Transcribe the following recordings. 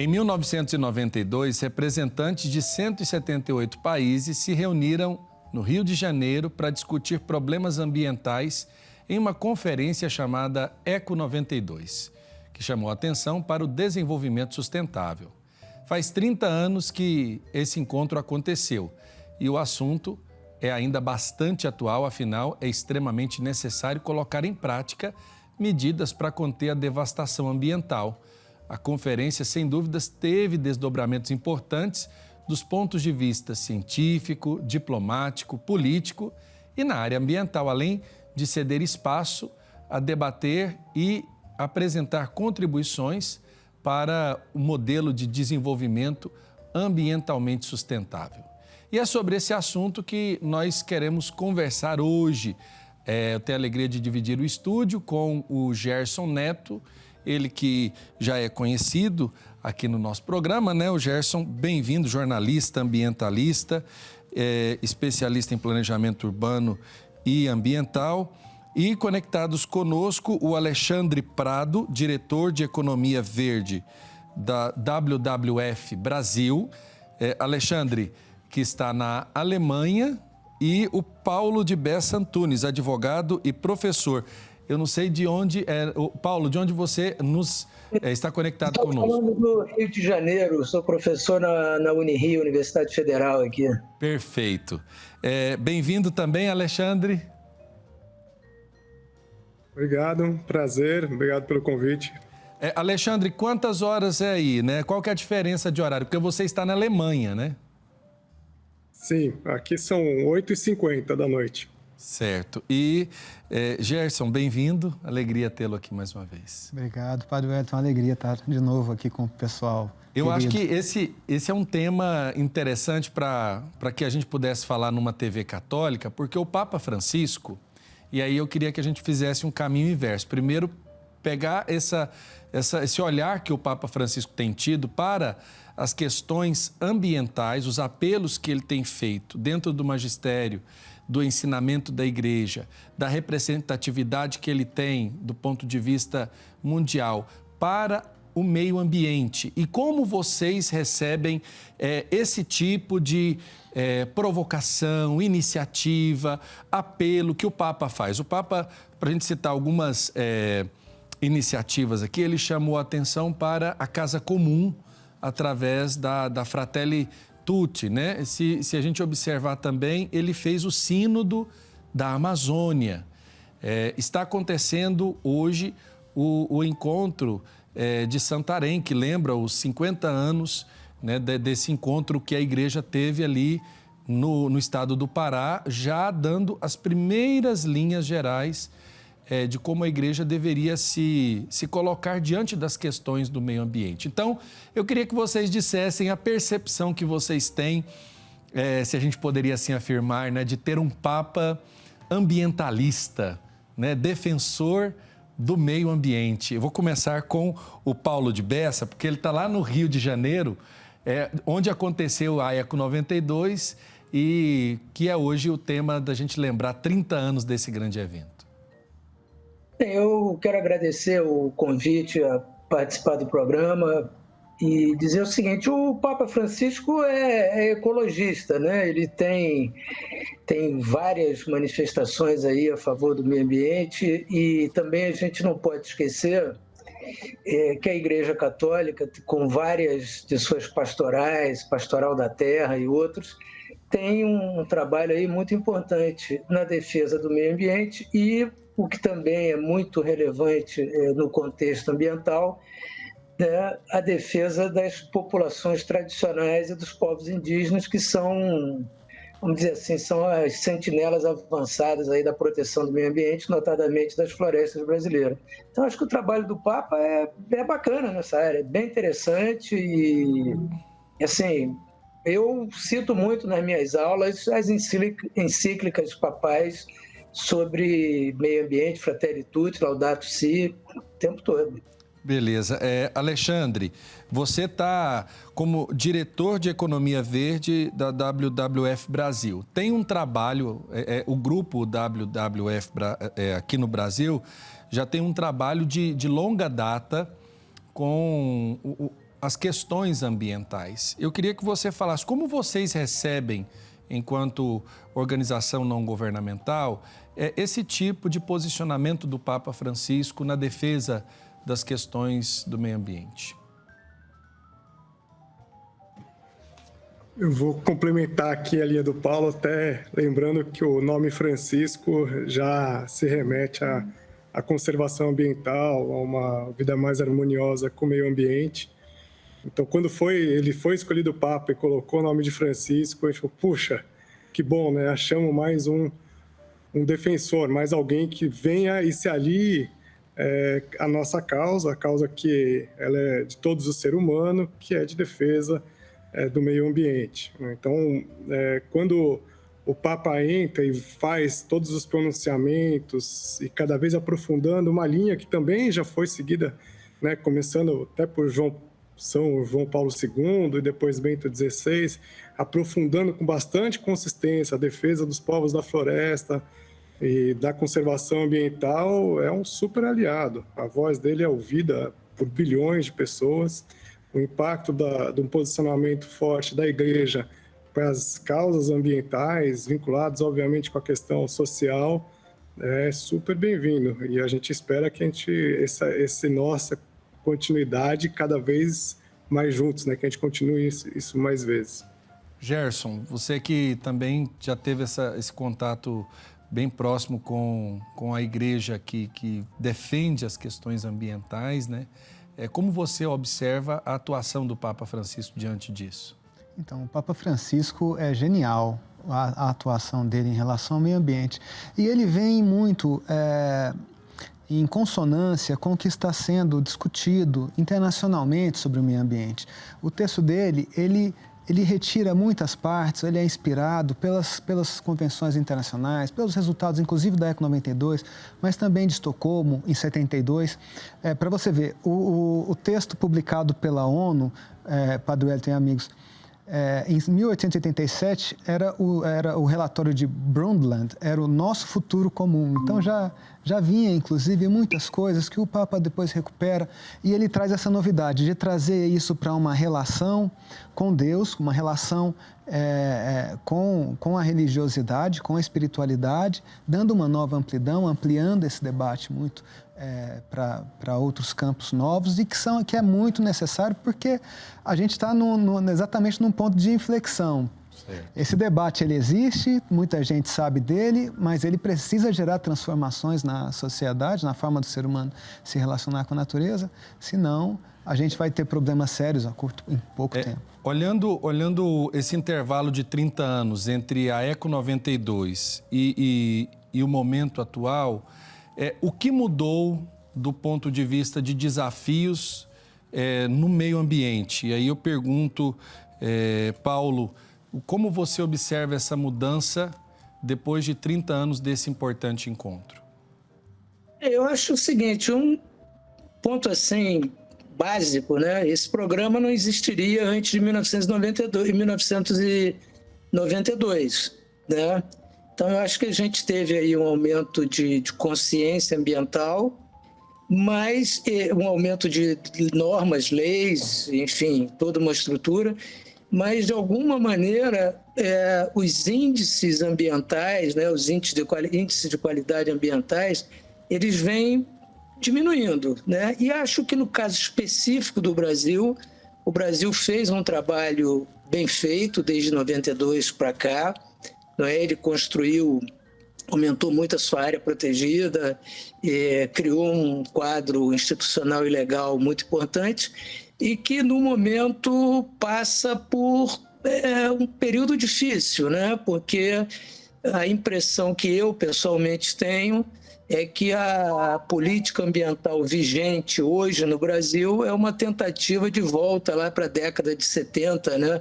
Em 1992, representantes de 178 países se reuniram no Rio de Janeiro para discutir problemas ambientais em uma conferência chamada Eco 92, que chamou a atenção para o desenvolvimento sustentável. Faz 30 anos que esse encontro aconteceu e o assunto é ainda bastante atual, afinal, é extremamente necessário colocar em prática medidas para conter a devastação ambiental. A conferência, sem dúvidas, teve desdobramentos importantes dos pontos de vista científico, diplomático, político e na área ambiental, além de ceder espaço a debater e apresentar contribuições para o modelo de desenvolvimento ambientalmente sustentável. E é sobre esse assunto que nós queremos conversar hoje. Eu tenho a alegria de dividir o estúdio com o Gerson Neto, ele que já é conhecido aqui no nosso programa, né? O Gerson, bem-vindo, jornalista, ambientalista, especialista em planejamento urbano e ambiental. E conectados conosco, o Alexandre Prado, diretor de Economia Verde da WWF Brasil. Alexandre, que está na Alemanha, e o Paulo de Bessa Antunes, advogado e professor. Eu não sei de onde é. Paulo, de onde você está conectado conosco? Estou falando do Rio de Janeiro, sou professor na Unirio, Universidade Federal aqui. Perfeito. Bem-vindo também, Alexandre. Obrigado, prazer, obrigado pelo convite. Alexandre, quantas horas é aí, né? Qual que é a diferença de horário? Porque você está na Alemanha, né? Sim, aqui são 8h50 da noite. Certo. E, Gerson, bem-vindo. Alegria tê-lo aqui mais uma vez. Obrigado, Padre Wellington. Uma alegria estar de novo aqui com o pessoal. Eu acho que esse é um tema interessante para que a gente pudesse falar numa TV católica, porque o Papa Francisco, e aí eu queria que a gente fizesse um caminho inverso. Primeiro, pegar esse olhar que o Papa Francisco tem tido para as questões ambientais, os apelos que ele tem feito dentro do magistério, do ensinamento da igreja, da representatividade que ele tem do ponto de vista mundial para o meio ambiente. E como vocês recebem esse tipo de provocação, iniciativa, apelo que o Papa faz? O Papa, para a gente citar algumas iniciativas aqui, ele chamou a atenção para a casa comum através da Fratelli Tutti, né? Se a gente observar também, ele fez o sínodo da Amazônia. Está acontecendo hoje o encontro de Santarém, que lembra os 50 anos, né, desse encontro que a igreja teve ali no estado do Pará, já dando as primeiras linhas gerais de como a igreja deveria se colocar diante das questões do meio ambiente. Então, eu queria que vocês dissessem a percepção que vocês têm, se a gente poderia assim afirmar, né, de ter um Papa ambientalista, né, defensor do meio ambiente. Eu vou começar com o Paulo de Bessa, porque ele está lá no Rio de Janeiro, onde aconteceu a Eco 92 e que é hoje o tema da gente lembrar 30 anos desse grande evento. Eu quero agradecer o convite a participar do programa e dizer o seguinte: o Papa Francisco é ecologista, né? Ele tem várias manifestações aí a favor do meio ambiente e também a gente não pode esquecer que a Igreja Católica, com várias de suas pastorais, Pastoral da Terra e outros, tem um trabalho aí muito importante na defesa do meio ambiente e o que também é muito relevante no contexto ambiental, né, a defesa das populações tradicionais e dos povos indígenas, que são, vamos dizer assim, são as sentinelas avançadas aí da proteção do meio ambiente, notadamente das florestas brasileiras. Então, acho que o trabalho do Papa é bacana nessa área, é bem interessante e, assim, eu cito muito nas minhas aulas as encíclicas papais sobre meio ambiente, Fratelli Tutti, Laudato Si, o tempo todo. Beleza. Alexandre, você está como diretor de Economia Verde da WWF Brasil. Tem um trabalho, o grupo WWF aqui no Brasil já tem um trabalho de longa data com as questões ambientais. Eu queria que você falasse como vocês recebem, enquanto organização não governamental, esse tipo de posicionamento do Papa Francisco na defesa das questões do meio ambiente. Eu vou complementar aqui a linha do Paulo, até lembrando que o nome Francisco já se remete à conservação ambiental, a uma vida mais harmoniosa com o meio ambiente. Então, quando ele foi escolhido Papa e colocou o nome de Francisco, a gente falou, puxa, que bom, né? Achamos mais um defensor, mais alguém que venha e se alie à nossa causa, a causa que ela é de todos os seres humanos, que é de defesa do meio ambiente. Então, quando o Papa entra e faz todos os pronunciamentos e cada vez aprofundando uma linha que também já foi seguida, né, começando até por São João Paulo II e depois Bento XVI, aprofundando com bastante consistência a defesa dos povos da floresta e da conservação ambiental, é um super aliado. A voz dele é ouvida por bilhões de pessoas. O impacto de um posicionamento forte da Igreja para as causas ambientais, vinculadas, obviamente, com a questão social, é super bem-vindo. E a gente espera que essa nossa continuidade cada vez mais juntos, né? Que a gente continue isso mais vezes. Gerson, você que também já teve esse contato bem próximo com a igreja que defende as questões ambientais, né? Como você observa a atuação do Papa Francisco diante disso? Então, o Papa Francisco é genial, a atuação dele em relação ao meio ambiente. E ele vem muito em consonância com o que está sendo discutido internacionalmente sobre o meio ambiente. O texto dele, ele retira muitas partes, ele é inspirado pelas convenções internacionais, pelos resultados, inclusive, da ECO 92, mas também de Estocolmo, em 72. Para você ver, o texto publicado pela ONU, Padre Wellington e amigos, em 1887, era o relatório de Brundtland, era o nosso futuro comum. Então, já vinha, inclusive, muitas coisas que o Papa depois recupera e ele traz essa novidade de trazer isso para uma relação com Deus, uma relação com a religiosidade, com a espiritualidade, dando uma nova amplidão, ampliando esse debate muito para outros campos novos e que é muito necessário porque a gente está exatamente num ponto de inflexão. Certo. Esse debate ele existe, muita gente sabe dele, mas ele precisa gerar transformações na sociedade, na forma do ser humano se relacionar com a natureza, senão a gente vai ter problemas sérios em pouco tempo. Olhando esse intervalo de 30 anos entre a ECO 92 e o momento atual, o que mudou do ponto de vista de desafios no meio ambiente? E aí eu pergunto, Paulo, como você observa essa mudança depois de 30 anos desse importante encontro? Eu acho o seguinte, um ponto assim básico, né? Esse programa não existiria antes de 1992, né? Então, eu acho que a gente teve aí um aumento de consciência ambiental, mas um aumento de normas, leis, enfim, toda uma estrutura, mas, de alguma maneira, os índices ambientais, né, os índices de qualidade ambientais, eles vêm diminuindo, né? E acho que, no caso específico do Brasil, o Brasil fez um trabalho bem feito desde 92 para cá. Ele aumentou muito a sua área protegida, criou um quadro institucional e legal muito importante e que, no momento, passa por um período difícil, né? Porque a impressão que eu, pessoalmente, tenho é que a política ambiental vigente hoje no Brasil é uma tentativa de volta lá para a década de 70, né?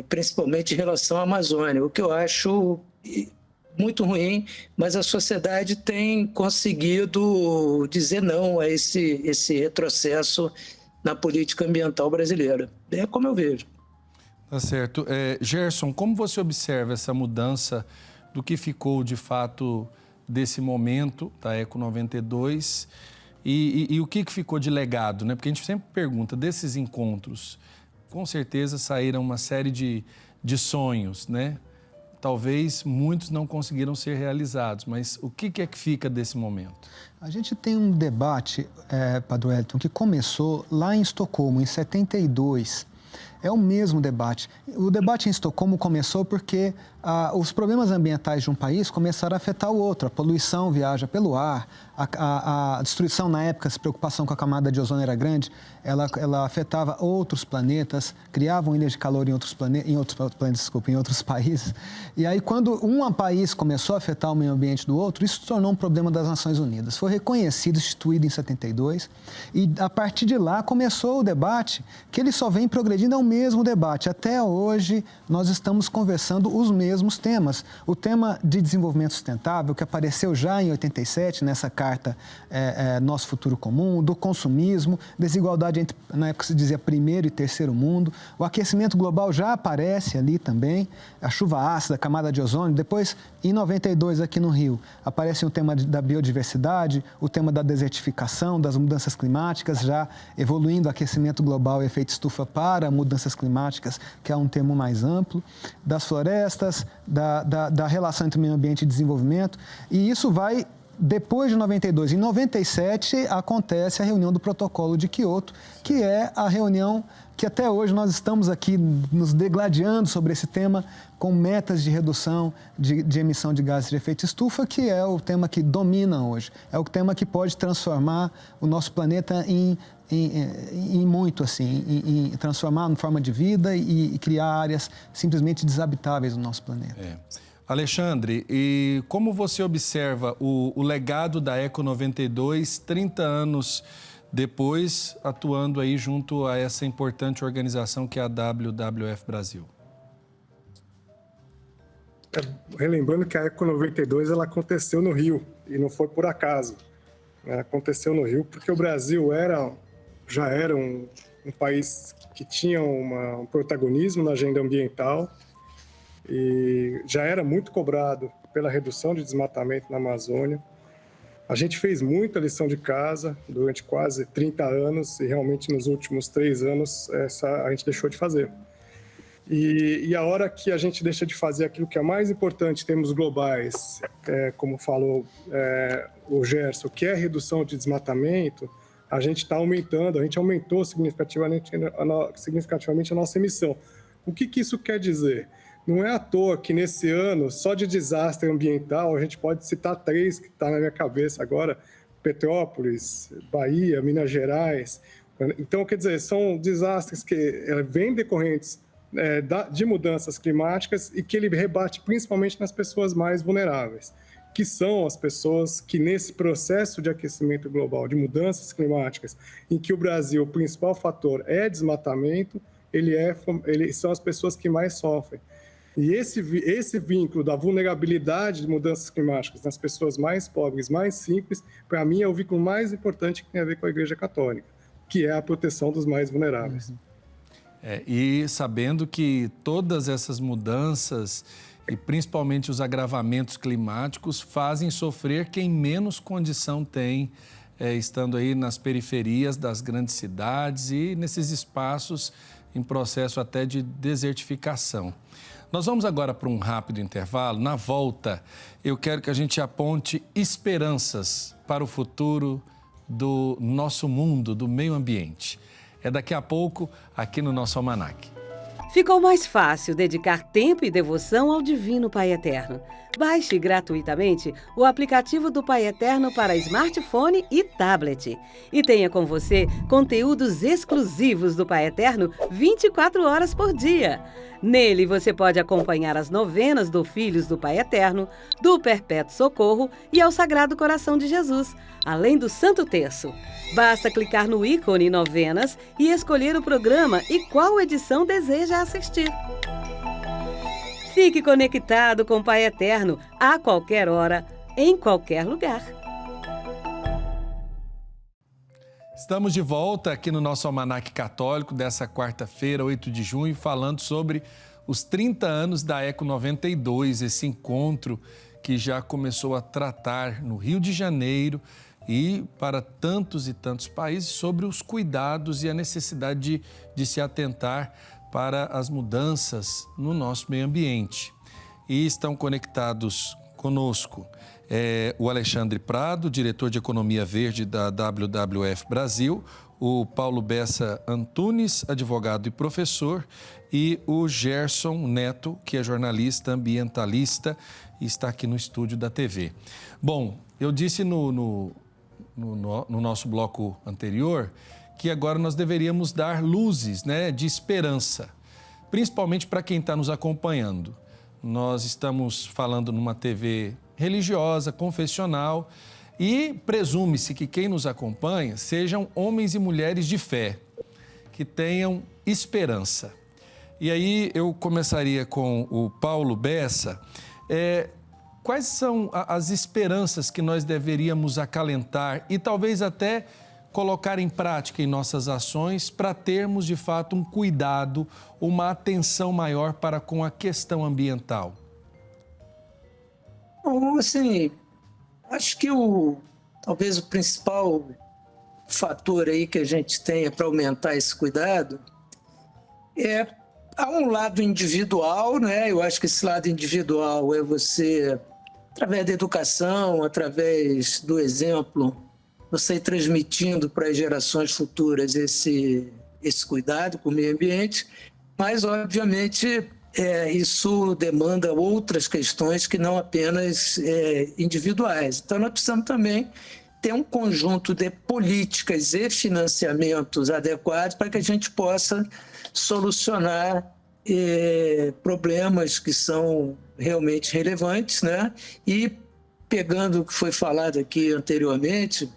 Principalmente em relação à Amazônia, o que eu acho muito ruim, mas a sociedade tem conseguido dizer não a esse retrocesso na política ambiental brasileira. É como eu vejo. Tá certo. Gerson, como você observa essa mudança do que ficou, de fato, desse momento da ECO 92 E o que ficou de legado, né? Porque a gente sempre pergunta, desses encontros, com certeza saíram uma série de sonhos, né? Talvez muitos não conseguiram ser realizados, mas o que é que fica desse momento? A gente tem um debate, Padre Wellington, que começou lá em Estocolmo, em 72. É o mesmo debate. O debate em Estocolmo começou porque os problemas ambientais de um país começaram a afetar o outro. A poluição viaja pelo ar, a destruição na época, essa preocupação com a camada de ozônio era grande, ela afetava outros planetas, criavam ilhas de calor em outros países. E aí, quando um país começou a afetar o meio ambiente do outro, isso se tornou um problema das Nações Unidas. Foi reconhecido, instituído em 72, e a partir de lá começou o debate, que ele só vem progredindo, é o mesmo debate. Até hoje, nós estamos conversando os mesmos temas. O tema de desenvolvimento sustentável, que apareceu já em 87, nessa carta Nosso Futuro Comum, do consumismo, desigualdade entre, na época se dizia, primeiro e terceiro mundo. O aquecimento global já aparece ali também, a chuva ácida, a camada de ozônio. Depois, em 92, aqui no Rio, aparece o tema da biodiversidade, o tema da desertificação, das mudanças climáticas, já evoluindo o aquecimento global e efeito estufa para mudanças climáticas, que é um termo mais amplo, das florestas, da relação entre meio ambiente e desenvolvimento. E isso vai, depois de 92. Em 97, acontece a reunião do Protocolo de Quioto, que é a reunião que até hoje nós estamos aqui nos degladiando sobre esse tema, com metas de redução de emissão de gases de efeito estufa, que é o tema que domina hoje. É o tema que pode transformar o nosso planeta em muito, assim, em transformar em forma de vida e criar áreas simplesmente desabitáveis no nosso planeta. Alexandre, e como você observa o legado da Eco 92, 30 anos depois, atuando aí junto a essa importante organização que é a WWF Brasil? Relembrando que a Eco 92 ela aconteceu no Rio e não foi por acaso. Aconteceu no Rio porque o Brasil já era um país que tinha um protagonismo na agenda ambiental e já era muito cobrado pela redução de desmatamento na Amazônia. A gente fez muita lição de casa durante quase 30 anos e realmente nos últimos 3 anos a gente deixou de fazer. E a hora que a gente deixa de fazer aquilo que é mais importante em termos globais, como falou o Gerson, que é a redução de desmatamento, a gente aumentou significativamente a nossa emissão. O que isso quer dizer? Não é à toa que nesse ano, só de desastre ambiental, a gente pode citar 3 que está na minha cabeça agora: Petrópolis, Bahia, Minas Gerais. Então, quer dizer, são desastres que vêm decorrentes de mudanças climáticas e que ele rebate principalmente nas pessoas mais vulneráveis, que são as pessoas que nesse processo de aquecimento global, de mudanças climáticas, em que o Brasil, o principal fator é desmatamento, são as pessoas que mais sofrem. E esse vínculo da vulnerabilidade de mudanças climáticas nas pessoas mais pobres, mais simples, para mim é o vínculo mais importante que tem a ver com a Igreja Católica, que é a proteção dos mais vulneráveis. E sabendo que todas essas mudanças e principalmente os agravamentos climáticos fazem sofrer quem menos condição tem, estando aí nas periferias das grandes cidades e nesses espaços em processo até de desertificação. Nós vamos agora para um rápido intervalo. Na volta, eu quero que a gente aponte esperanças para o futuro do nosso mundo, do meio ambiente. É daqui a pouco, aqui no nosso Almanac. Ficou mais fácil dedicar tempo e devoção ao Divino Pai Eterno. Baixe gratuitamente o aplicativo do Pai Eterno para smartphone e tablet. E tenha com você conteúdos exclusivos do Pai Eterno 24 horas por dia. Nele você pode acompanhar as novenas do Filhos do Pai Eterno, do Perpétuo Socorro e ao Sagrado Coração de Jesus, além do Santo Terço. Basta clicar no ícone Novenas e escolher o programa e qual edição deseja assistir. Fique conectado com o Pai Eterno a qualquer hora, em qualquer lugar. Estamos de volta aqui no nosso Almanac Católico dessa quarta-feira, 8 de junho, falando sobre os 30 anos da Eco 92, esse encontro que já começou a tratar no Rio de Janeiro e para tantos e tantos países sobre os cuidados e a necessidade de se atentar para as mudanças no nosso meio ambiente. E estão conectados conosco o Alexandre Prado, diretor de Economia Verde da WWF Brasil, o Paulo Bessa Antunes, advogado e professor, e o Gerson Neto, que é jornalista ambientalista e está aqui no estúdio da TV. Bom, eu disse no nosso bloco anterior que agora nós deveríamos dar luzes, né, de esperança, principalmente para quem está nos acompanhando. Nós estamos falando numa TV religiosa, confessional, e presume-se que quem nos acompanha sejam homens e mulheres de fé, que tenham esperança. E aí eu começaria com o Paulo Bessa. Quais são as esperanças que nós deveríamos acalentar e talvez até colocar em prática em nossas ações para termos, de fato, um cuidado, uma atenção maior para com a questão ambiental? Bom, assim, acho que talvez o principal fator aí que a gente tenha para aumentar esse cuidado há um lado individual, né? Eu acho que esse lado individual é você, através da educação, através do exemplo, você ir transmitindo para as gerações futuras esse cuidado com o meio ambiente, mas, obviamente, isso demanda outras questões que não apenas individuais. Então, nós precisamos também ter um conjunto de políticas e financiamentos adequados para que a gente possa solucionar problemas que são realmente relevantes, né? E, pegando o que foi falado aqui anteriormente,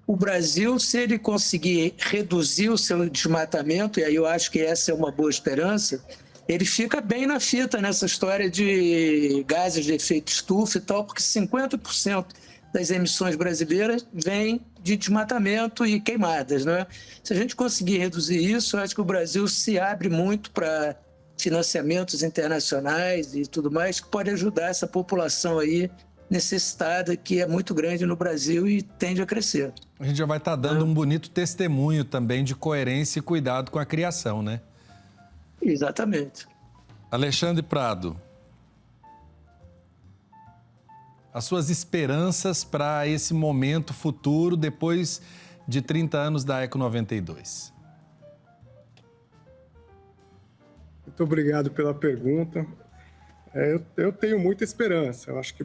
o Brasil, se ele conseguir reduzir o seu desmatamento, e aí eu acho que essa é uma boa esperança, ele fica bem na fita nessa história de gases de efeito estufa e tal, porque 50% das emissões brasileiras vêm de desmatamento e queimadas, né? Se a gente conseguir reduzir isso, eu acho que o Brasil se abre muito para financiamentos internacionais e tudo mais, que pode ajudar essa população aí necessitada, que é muito grande no Brasil e tende a crescer. A gente já vai estar dando um bonito testemunho também de coerência e cuidado com a criação, né? Exatamente. Alexandre Prado, as suas esperanças para esse momento futuro depois de 30 anos da Eco 92. Muito obrigado pela pergunta. Eu tenho muita esperança. Eu acho que,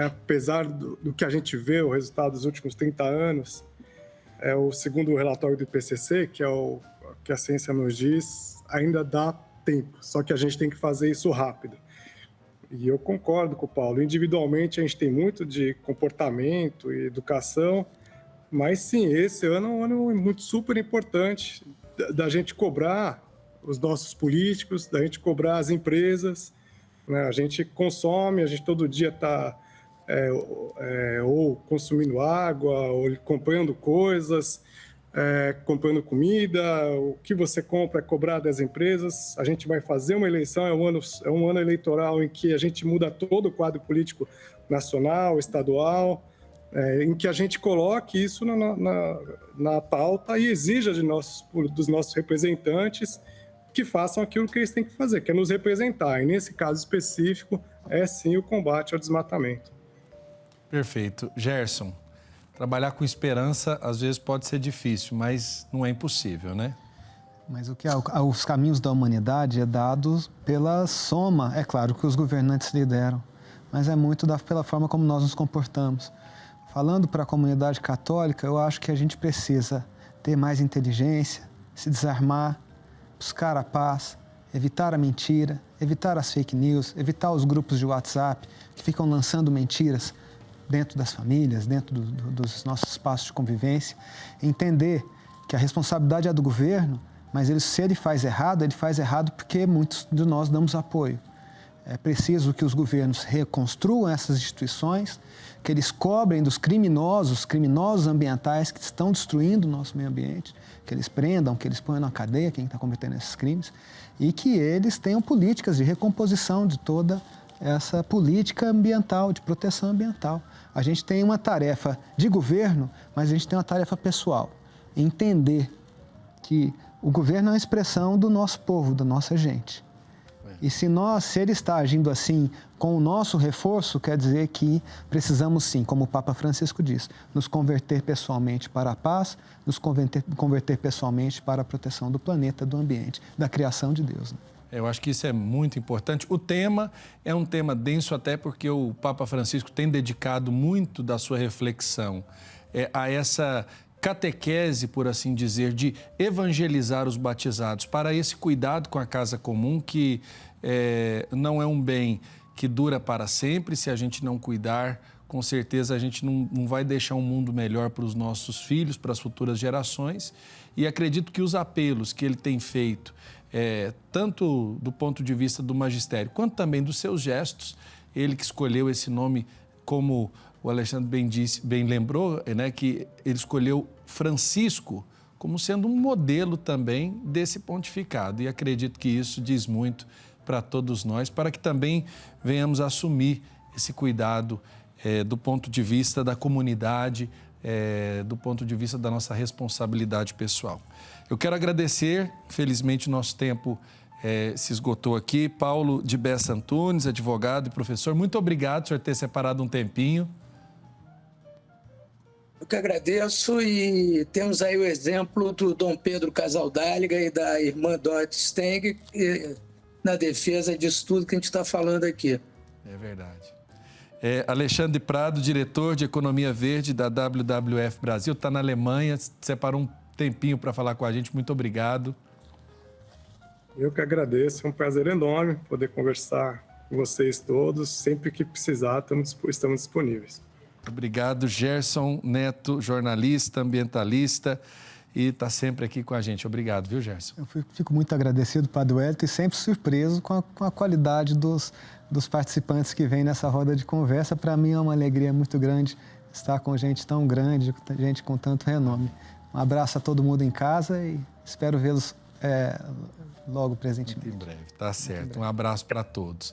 apesar do que a gente vê, o resultado dos últimos 30 anos, segundo o relatório do IPCC, que é o que a ciência nos diz, ainda dá tempo. Só que a gente tem que fazer isso rápido. E eu concordo com o Paulo. Individualmente, a gente tem muito de comportamento e educação, mas sim, esse ano é um ano muito super importante da gente cobrar os nossos políticos, da gente cobrar as empresas, né? A gente consome, a gente todo dia está ou consumindo água, ou comprando coisas, comprando comida. O que você compra é cobrar das empresas. A gente vai fazer uma eleição, é um ano eleitoral em que a gente muda todo o quadro político nacional, estadual, em que a gente coloque isso na pauta e exija dos nossos representantes que façam aquilo que eles têm que fazer, que é nos representar. E nesse caso específico, é sim o combate ao desmatamento. Perfeito. Gerson, trabalhar com esperança às vezes pode ser difícil, mas não é impossível, né? Mas os caminhos da humanidade é dados pela soma, é claro que os governantes lideram, mas é muito pela forma como nós nos comportamos. Falando para a comunidade católica, eu acho que a gente precisa ter mais inteligência, se desarmar, buscar a paz, evitar a mentira, evitar as fake news, evitar os grupos de WhatsApp que ficam lançando mentiras dentro das famílias, dentro dos nossos espaços de convivência, entender que a responsabilidade é do governo, mas se ele faz errado porque muitos de nós damos apoio. É preciso que os governos reconstruam essas instituições, que eles cobrem dos criminosos ambientais que estão destruindo o nosso meio ambiente, que eles prendam, que eles ponham na cadeia quem está cometendo esses crimes, e que eles tenham políticas de recomposição de toda essa política ambiental, de proteção ambiental. A gente tem uma tarefa de governo, mas a gente tem uma tarefa pessoal. Entender que o governo é uma expressão do nosso povo, da nossa gente. E se ele está agindo assim com o nosso reforço, quer dizer que precisamos sim, como o Papa Francisco diz, nos converter pessoalmente para a paz, nos converter pessoalmente para a proteção do planeta, do ambiente, da criação de Deus. Eu acho que isso é muito importante. O tema é um tema denso até porque o Papa Francisco tem dedicado muito da sua reflexão a essa catequese, por assim dizer, de evangelizar os batizados para esse cuidado com a casa comum, que não é um bem que dura para sempre. Se a gente não cuidar, com certeza a gente não vai deixar um mundo melhor para os nossos filhos, para as futuras gerações. E acredito que os apelos que ele tem feito, tanto do ponto de vista do magistério, quanto também dos seus gestos, ele que escolheu esse nome, como o Alexandre bem lembrou, né, que ele escolheu Francisco como sendo um modelo também desse pontificado. E acredito que isso diz muito para todos nós, para que também venhamos assumir esse cuidado do ponto de vista da comunidade, do ponto de vista da nossa responsabilidade pessoal. Eu quero agradecer, felizmente o nosso tempo se esgotou aqui. Paulo de Bessa Antunes, advogado e professor, muito obrigado por senhor ter separado um tempinho. Eu que agradeço, e temos aí o exemplo do Dom Pedro Casaldáliga e da irmã Dorothy Steng na defesa disso tudo que a gente está falando aqui. É verdade. Alexandre Prado, diretor de Economia Verde da WWF Brasil, está na Alemanha, separou um tempinho para falar com a gente. Muito obrigado. Eu que agradeço, é um prazer enorme poder conversar com vocês todos. Sempre que precisar, estamos disponíveis. Obrigado, Gerson Neto, jornalista, ambientalista, e está sempre aqui com a gente. Obrigado, viu, Gerson? Eu fico muito agradecido, Padre Wellington, e sempre surpreso com a qualidade dos participantes que vêm nessa roda de conversa. Para mim é uma alegria muito grande estar com gente tão grande, gente com tanto renome. Um abraço a todo mundo em casa e espero vê-los logo presentemente. Muito em breve, tá certo. Um abraço para todos.